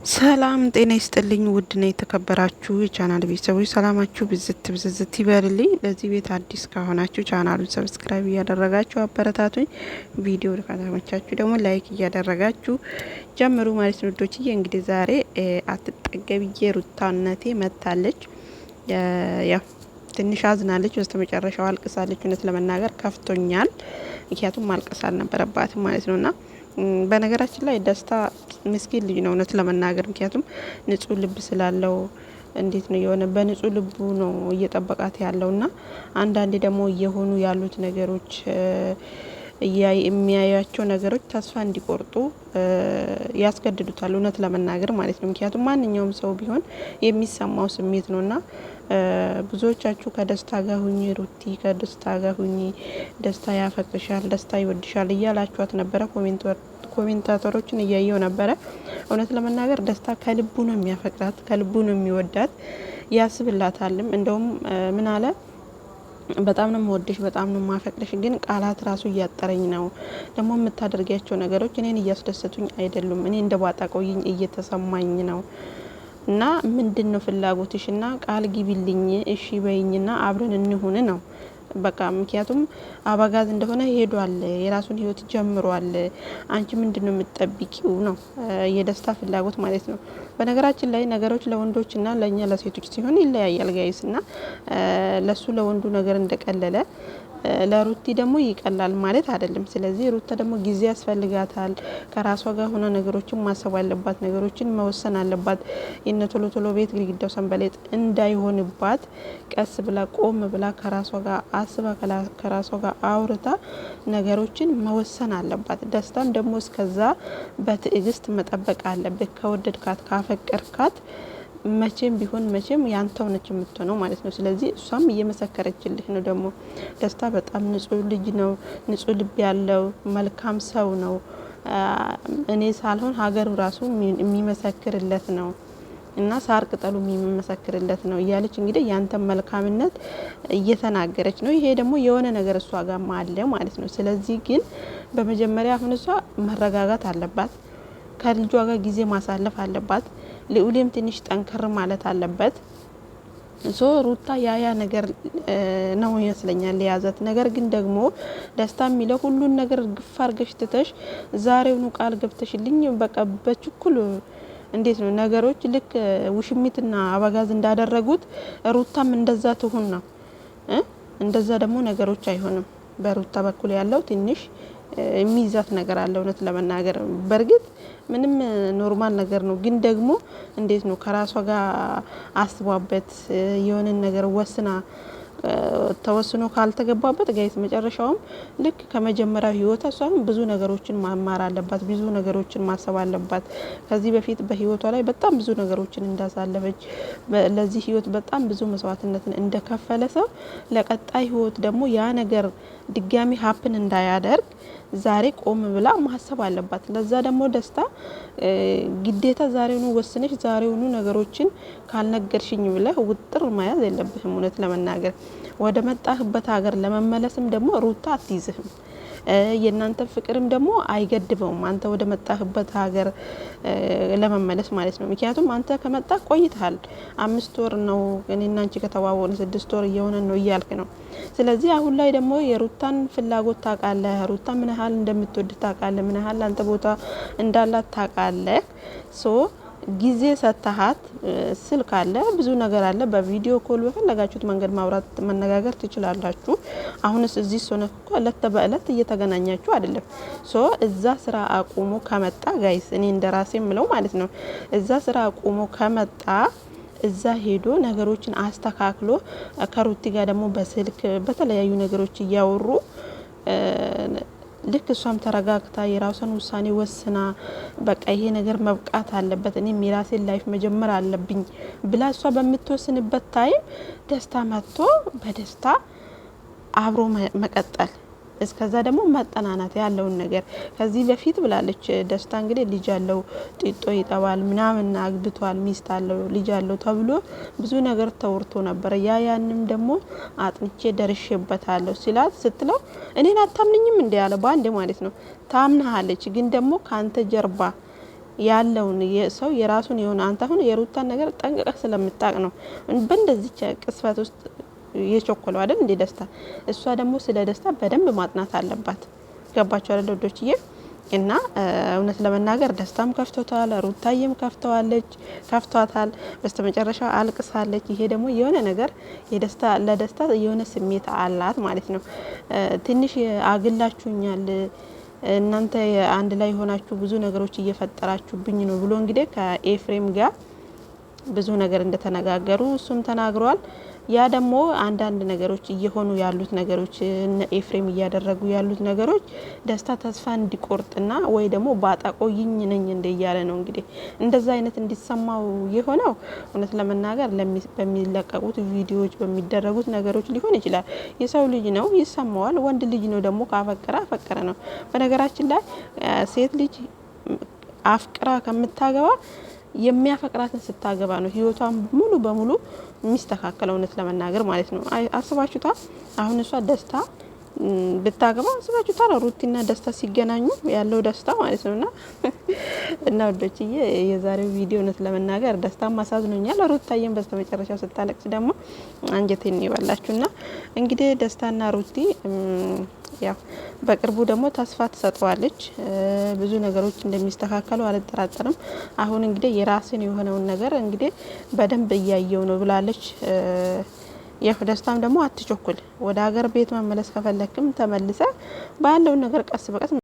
ሰላም ጤና ይስጥልኝ ውድና የተከበራችሁ የቻናል ቤተሰቦች ሰላማችሁ ብዝት ይበልልኝ። ለዚህ ቤት አዲስ ከሆናችሁ ቻናሉን ሰብስክራይብ እያደረጋችሁ አበረታቱኝ። ቪዲዮ ከተመቻችሁ ደግሞ ላይክ እያደረጋችሁ ጀምሩ ማለት ነው። ዶችዬ እንግዲህ ዛሬ አትጠገብዬ ሩታነቴ መታለች። ያው ትንሽ አዝናለች፣ በስተመጨረሻው አልቅሳለች። እውነት ለመናገር ከፍቶኛል፣ ምክንያቱም ማልቀስ አልነበረባትም ማለት ነውና በነገራችን ላይ ደስታ ምስኪን ልጅ ነው እውነት ለመናገር ምክንያቱም ንጹህ ልብ ስላለው እንዴት ነው የሆነ በንጹህ ልቡ ነው እየጠበቃት ያለውና አንዳንዴ ደግሞ እየሆኑ ያሉት ነገሮች የሚያያቸው ነገሮች ተስፋ እንዲቆርጡ ያስገድዱታል እውነት ለመናገር ማለት ነው። ምክንያቱም ማንኛውም ሰው ቢሆን የሚሰማው ስሜት ነውና ብዙዎቻችሁ ከደስታ ጋር ሁኚ ሩቲ ከደስታ ጋር ሁኚ፣ ደስታ ያፈቅርሻል፣ ደስታ ይወድሻል እያላችኋት ነበረ። ኮሜንታተሮችን እያየው ነበረ። እውነት ለመናገር ደስታ ከልቡ ነው የሚያፈቅራት፣ ከልቡ ነው የሚወዳት፣ ያስብላታልም። እንደውም ምን አለ በጣም ነው የምወድሽ፣ በጣም ነው የማፈቅርሽ፣ ግን ቃላት ራሱ እያጠረኝ ነው። ደግሞ የምታደርጊያቸው ነገሮች እኔን እያስደሰቱኝ አይደሉም። እኔ እንደ ባጣ ቆይኝ እየተሰማኝ ነው እና ምንድነው ፍላጎትሽና ቃል ግቢልኝ፣ እሺ በይኝና አብረን እንሁን ነው በቃ። ምክንያቱም አበጋዝ እንደሆነ ሄዷል፣ የራሱን ህይወት ጀምሯል። አንቺ ምንድነው የምትጠብቂው ነው የደስታ ፍላጎት ማለት ነው። በነገራችን ላይ ነገሮች ለወንዶችና ለኛ ለሴቶች ሲሆን ይለያያል ጋይስና ለሱ ለወንዱ ነገር እንደቀለለ ለሩቲ ደግሞ ይቀላል ማለት አይደለም። ስለዚህ ሩታ ደግሞ ጊዜ ያስፈልጋታል። ከራሷ ጋር ሆነ ነገሮችን ማሰብ አለባት፣ ነገሮችን መወሰን አለባት። የነ ቶሎ ቶሎ ቤት ግድግዳው ሰንበሌጥ እንዳይሆንባት ቀስ ብላ ቆም ብላ ከራሷ ጋር አስባ ከራሷ ጋር አውርታ ነገሮችን መወሰን አለባት። ደስታን ደግሞ እስከዛ በትዕግስት መጠበቅ አለበት። ከወደድካት ካፈቀርካት መቼም ቢሆን መቼም ያንተው ነች የምትሆነው ማለት ነው። ስለዚህ እሷም እየመሰከረችልህ ነው። ደግሞ ደስታ በጣም ንጹህ ልጅ ነው፣ ንጹህ ልብ ያለው መልካም ሰው ነው። እኔ ሳልሆን ሀገሩ ራሱ የሚመሰክርለት ነው እና ሳር ቅጠሉ የሚመሰክርለት ነው እያለች እንግዲህ ያንተን መልካምነት እየተናገረች ነው። ይሄ ደግሞ የሆነ ነገር እሷ ጋር አለ ማለት ነው። ስለዚህ ግን በመጀመሪያ አሁን እሷ መረጋጋት አለባት፣ ከልጇ ጋር ጊዜ ማሳለፍ አለባት። ልዑሌም ትንሽ ጠንከር ማለት አለበት። ሩታ ያያ ነገር ነው ይመስለኛል የያዛት ነገር። ግን ደግሞ ደስታ የሚለው ሁሉን ነገር ግፍ አርገሽ ትተሽ ዛሬውኑ ቃል ገብተሽልኝ በቃ በችኩል እንዴት ነው ነገሮች ልክ ውሽሚትና አበጋዝ እንዳደረጉት ሩታም እንደዛ ትሁን ነው። እንደዛ ደግሞ ነገሮች አይሆንም። በሩታ በኩል ያለው ትንሽ የሚይዛት ነገር አለ እውነት ለመናገር። በእርግጥ ምንም ኖርማል ነገር ነው። ግን ደግሞ እንዴት ነው ከራሷ ጋር አስባበት የሆነ ነገር ወስና ተወስኖ ካልተገባበት ጋይስ መጨረሻውም ልክ ከመጀመሪያው ህይወቷ እሷም ብዙ ነገሮችን ማማር አለባት፣ ብዙ ነገሮችን ማሰብ አለባት። ከዚህ በፊት በህይወቷ ላይ በጣም ብዙ ነገሮችን እንዳሳለፈች ለዚህ ህይወት በጣም ብዙ መስዋዕትነትን እንደከፈለ ሰው ለቀጣይ ህይወት ደግሞ ያ ነገር ድጋሚ ሀፕን እንዳያደርግ ዛሬ ቆም ብላ ማሰብ አለባት። ለዛ ደግሞ ደስታ ግዴታ ዛሬውኑ ወስነሽ ዛሬውኑ ነገሮችን ካልነገርሽኝ ብለህ ውጥር መያዝ የለብህም። እውነት ለመናገር ወደ መጣህበት ሀገር ለመመለስም ደግሞ ሩታ አትይዝህም። የእናንተ ፍቅርም ደግሞ አይገድበውም አንተ ወደ መጣህበት ሀገር ለመመለስ ማለት ነው። ምክንያቱም አንተ ከመጣ ቆይተሃል። 5 ወር ነው እኔና አንቺ ከተዋወቅን 6 ወር እየሆነ ነው እያልክ ነው። ስለዚህ አሁን ላይ ደግሞ የሩታን ፍላጎት ታውቃለህ። ሩታ ምን ያህል እንደምትወድ ታውቃለህ። ምን ያህል አንተ ቦታ እንዳላት ታውቃለህ። ጊዜ ሰተሃት ስልክ አለ፣ ብዙ ነገር አለ። በቪዲዮ ኮል በፈለጋችሁት መንገድ ማውራት መነጋገር ትችላላችሁ። አሁንስ እዚህ ሶነ እኮ እለት በእለት እየተገናኛችሁ አይደለም። እዛ ስራ አቁሞ ከመጣ ጋይስ እኔ እንደራሴ ምለው ማለት ነው እዛ ስራ አቁሞ ከመጣ እዛ ሄዶ ነገሮችን አስተካክሎ ከሩቲ ጋር ደግሞ በስልክ በተለያዩ ነገሮች እያወሩ ልክ እሷም ተረጋግታ የራሷን ውሳኔ ወስና በቃ ይሄ ነገር መብቃት አለበት፣ እኔ የራሴን ላይፍ መጀመር አለብኝ ብላ እሷ በምትወስንበት ታይም ደስታ መጥቶ በደስታ አብሮ መቀጠል እስከዛ ደግሞ መጠናናት ያለውን ነገር ከዚህ በፊት ብላለች ደስታ እንግዲህ ልጅ አለው ጢጦ ይጠባል ምናምን አግብቷል ሚስት አለው ልጅ አለው ተብሎ ብዙ ነገር ተወርቶ ነበር። ያንንም ደግሞ አጥንቼ ደርሼበታለሁ ስትለው እኔን አታምንኝም እንዴ ያለ ባንዴ ማለት ነው። ታምናለች ግን ደግሞ ካንተ ጀርባ ያለውን ሰው የራሱን የሆነ አንተ አሁን የሩታን ነገር ጠንቅቀህ ስለምታቅ ነው በእንደዚህ ቅስፈት ውስጥ የቸኮለው አይደል እንዴ ደስታ። እሷ ደግሞ ስለ ደስታ በደንብ ማጥናት አለባት። ገባችሁ አይደል ወዶችዬ? እና እውነት ለመናገር ደስታም ከፍቶታል፣ ሩታዬም ከፍቷታል። በስተመጨረሻ አልቅሳለች። ይሄ ደግሞ የሆነ ነገር ለደስታ የሆነ ስሜት አላት ማለት ነው። ትንሽ አግላችሁኛል እናንተ አንድ ላይ ሆናችሁ ብዙ ነገሮች እየፈጠራችሁብኝ ነው ብሎ እንግዲህ ከኤፍሬም ጋር ብዙ ነገር እንደተነጋገሩ እሱም ተናግሯል። ያ ደግሞ አንዳንድ ነገሮች እየሆኑ ያሉት ነገሮች እነ ኤፍሬም እያደረጉ ያሉት ነገሮች ደስታ ተስፋ እንዲቆርጥና ወይ ደግሞ ባጣቆይኝ ነኝ እንደ እያለ ነው እንግዲህ እንደዛ አይነት እንዲሰማው የሆነው። እውነት ለመናገር በሚለቀቁት ቪዲዮዎች በሚደረጉት ነገሮች ሊሆን ይችላል። የሰው ልጅ ነው ይሰማዋል። ወንድ ልጅ ነው ደግሞ ካፈቀረ ነው። በነገራችን ላይ ሴት ልጅ አፍቅራ ከምታገባ የሚያፈቅራትን ስታገባ ነው ህይወቷን ሙሉ በሙሉ የሚስተካከለው። እውነት ለመናገር ማለት ነው። አስባችሁታል? አሁን እሷ ደስታ ብታገባ አስባችሁታል? ሩቲና ደስታ ሲገናኙ ያለው ደስታ ማለት ነውና እና ወዶችዬ የዛሬው ቪዲዮ እውነት ለመናገር ደስታም አሳዝኖኛል። ሩታዬን በስተመጨረሻው ስታለቅስ ደግሞ አንጀቴን ይበላችሁና እንግዲህ ደስታና ሩቲ ያው በቅርቡ ደግሞ ተስፋ ትሰጠዋለች። ብዙ ነገሮች እንደሚስተካከሉ አልጠራጠርም። አሁን እንግዲህ የራስን የሆነውን ነገር እንግዲህ በደንብ እያየው ነው ብላለች። ያው ደስታም ደግሞ አትቸኩል። ወደ ሀገር ቤት መመለስ ከፈለክም ተመልሰ ባለው ነገር ቀስ በቀስ